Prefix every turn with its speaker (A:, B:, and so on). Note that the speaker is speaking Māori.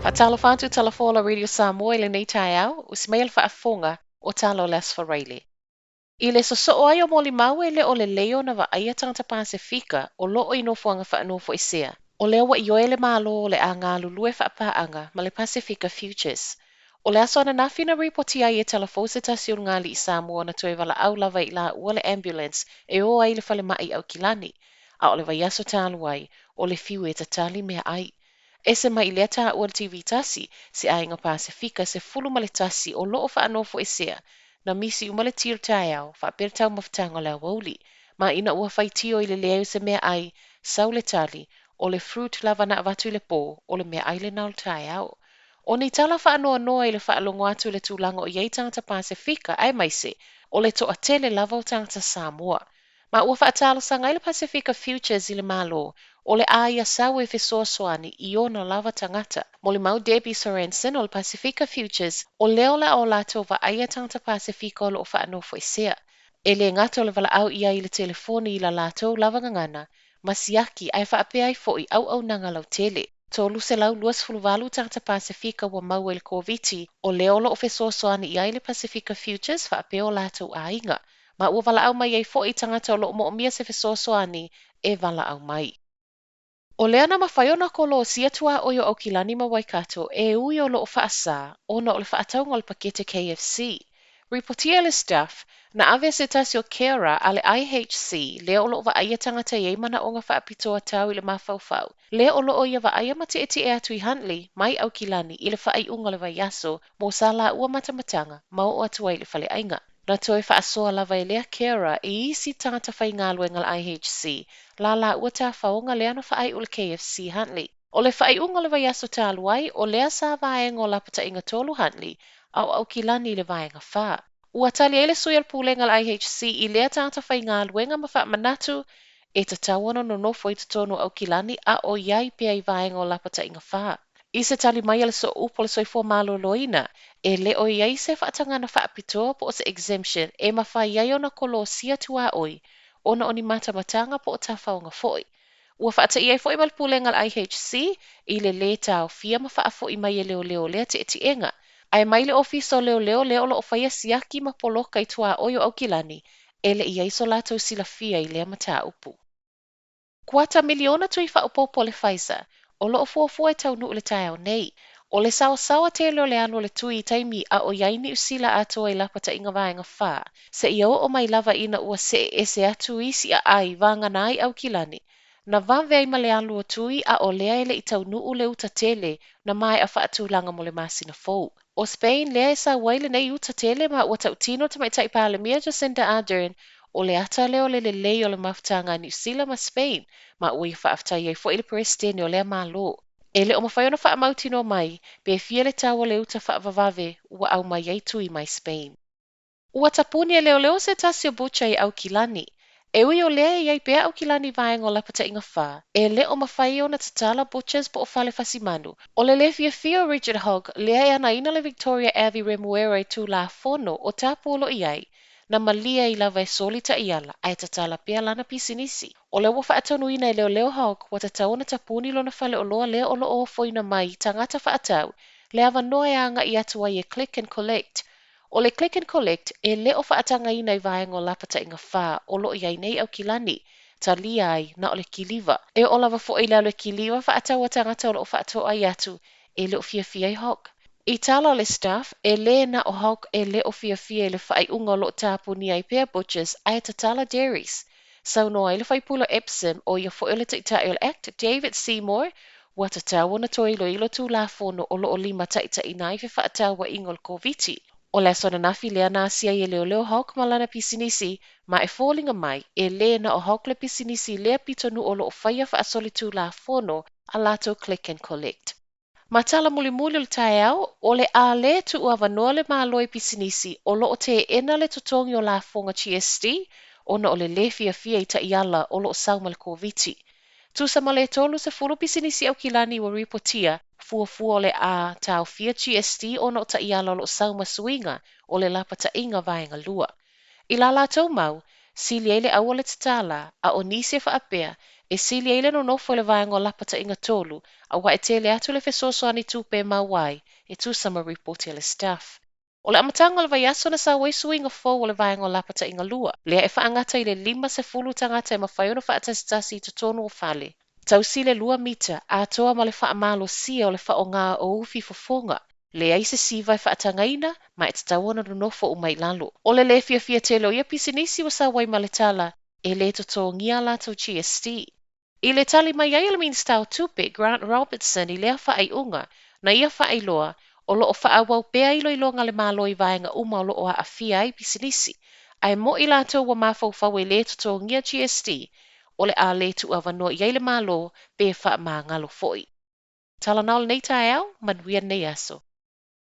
A: Faatalo whantu talafola Radio Samoa le nei tai au, Usmail Faafonga o talo les Farele. I le soso ai o moli mau e le o le leo na vaega tangata Pasifika o loo i nofuanga whaanofo i sea. O leo wa i oe le malo o le a galulue whaapaanga ma le Pasifika Futures. O le aso ana nafi na ripoti ai e talafose tasi ngali i Samoa na toe wala au lava i la ua le ambulance e o ai le fale mai I Aukilani. A o le vaiaso talu ai o le fiu e tatali mea ai. E se mai lea tā ua TV tasi, se ainga Pasifika se fulu ma le tasi o loo whaanofo e sea, na misi uma le tir tai au, whaapere tau mawhatanga lea wauli, ma ina ua whaitio i le leo se mea ai, sau le tali, o le fruit lava na avatu le pō, o le mea ai le nau tai au. O ni tala whaanoa noa i le whaalongo atu le tūlanga o iei tangata Pasifika, ai mai se, o le toa tele lava o tangata Samoa. Ma ua whaatalo sanga i le Pasifika Futures i le malo, o le aia sau e fesoasoani i ona lava tangata. Mo le mau Debbie Sorensen o le Pasifika Futures o leo la o lato va aia tangata Pasifika o lo whaanofo i sea. E le ngata o le vala au ia i le telefoni i la lato lava ngangana, masiaki ai whaapea ai fo i au nanga lau tele. Tolu se lau luas fuluvalu tangata Pasifika wa mau e le koviti o leo lo o fesoasoani i ai le Pasifika Futures whaapea o lato a inga. Ma ua vala au mai ai fo i tangata o lo mo mia se fesoasoani e vala au mai. O lea na mawhaiona ko lo sia tuaoi o Aukilani ma Waikato e ui o lo whaasa o na o le whaataunga o le pakete KFC. Ripotia le staff na ave se tasi o Kera a le IHC lea o lo vaaya tangata iei mana o ngā whaapitoa tau i le mawhauwhau. Lea o lo o ia vaaya mate eti e atu i Huntly mai Aukilani i le whaaiunga le vaiaso mo sa la ua matamatanga ma o atua i le whale ainga. Na toe whaasoa lava i lea Kera i isi tangata whaingalue ngal IHC la ua tā whaonga lea no whaai o le KFC Huntly. O le whaaiunga le vaiaso tāluai o lea sa vaenga o lapataiga tolu Huntly au Aukilani le vaenga wha. Ua tali ele sui al pule ngal IHC i lea tangata whaingalue nga mawha manatu e ta tawana no nofo i tatonu Aukilani a o iai pia i vaenga o lapataiga wha. I se tali mai ala so upo le soifua malo loina, e le o iai se whaatanga na whaapitoa po o se exemption e mawha iai o na kolo sia tuaoi, ona oni matamatanga po o ta whaonga foi. Ua whaata iai foi malpule ngal IHC, i le taofia ma whaafo i mai e leoleo lea te tietiega. Ai mai le ofiso leoleo leo lo o whaia siaki ma poloka i tuaoi o Aukilani, e le iai so lato silafia i lea mata upu. Kuata miliona tui faaopoopo le Pfizer, o loo fuafua e Taunuu le tae au nei. O le sawasawa te leo le anu le tui taimi a o yaini usila atoa i lapataiga vaenga wha. Se ia o mai lava ina ua se se atu isi a ai vanga na ai Aukilani. Na vave ai ma le anu o tui a o lea ele i Taunuu le uta tele na mai a whaatulanga mo le masina fou. O Spain lea e sa waile nei uta tele ma ua tautino te mai taipale mia Jacinda Ardern o le ata leo le lei o le mafutanga New Zealand ma Spain, ma ui whaaftai ai fo i le presidente o lea malo. E le o mawhaiona whaamauti no mai, pe fia le tawa le uta faavave ua au mai ai tui mai Spain. Ua tapuni e leoleo se tasi o bucha i Aukilani. E ui o lea i ai pea Aukilani vaenga o lapataiga wha. E le o mawhaiona tatala butchers po o fale fasimanu. O le fiafia Richard Hogg, lea e ana ina le Victoria Avi Remuera i tū la fono o tāpolo i ai. Na malia i lava e solita i ala, ai tatala pia lana pisinisi. O le ua Faatonu ina i leoleo Hogg, wa tataona tapuni lona fale o loa lea o lo o foina mai tangata Faatau, le ava noe anga i atua i e click and collect. O le click and collect, e le o whaatanga ina i vaenga o lapataiga wha, o lo iai nei Aukilani, ta lia ai na o le kiliva. E o lava fo i lea le kiliva whaatau a tangata o lo o whaatoa ai atu, e le o fiafia i Hogg. I tala o le staff, e le na o Hogg e le o fiafia i le whaaiunga o lo tāpuni ai pea butchers ai tatala dairies. Sau noa i le whaipula Epsom o ia fo i le taitai o le Act, David Seymour, wa tatawa na toi ilo tū la fono o lo o lima taitai nai fe whaatawa ingol koviti. O le sona nafi lea nasia i leoleo Hogg malana pisinisi, ma e fōlinga mai e le na o Hogg le pisinisi lea pitonu o lo o whaia whaasoli tū la fono a lato click and collect. Matala muli le tae au, o le a le tu ua wanoa le māloi pisinisi o lo o te ena le tutongi o la fonga GST, ona o le fiafia i ta iala o lo o sauma le koviti. Tu sama le tolu se fulu pisinisi Aukilani wa ripotia, fua o le a taofia GST ona o ta iala o lo o sauma suinga o le lapataiga vaenga lua. I la lātou mau, sili ai le au o le tatala, a o nisi e whaapea, e sili ai le no nofo le vaenga o lapataiga tolu, a wa e tele atu le fesoso ani tupe mawai, e tu sama report le staff. O le amatanga o le vaiaso na sa waisuinga fo o le vaenga o lapataiga lua, lea e whaangata i le 5 tangata e mawhai ona whaatasitasi i totonu o fale. Tausile 2 mita, a toa ma le whaamalo sia o le whaonga o ufi fofonga, le ai se siva e whaatangaina, ma e tatawana no nofo o mai lalo. O le fiafia te leo ia pisinisi wa sa wai maletala, e le totogia lato GST. I le tali mai ai le minstau tupe Grant Robertson i lea whaaiunga, na ia whaailoa, o loo whaawau pea ilo ilonga le malo i vaenga uma o loo a afia ai pisinisi. Ai mo i lato wa mawhau e le totogia GST, o le a le tu avanoa i ai le malo pe wha maa ngalo foi. Tala nao le nei tae au, manuia nei aso.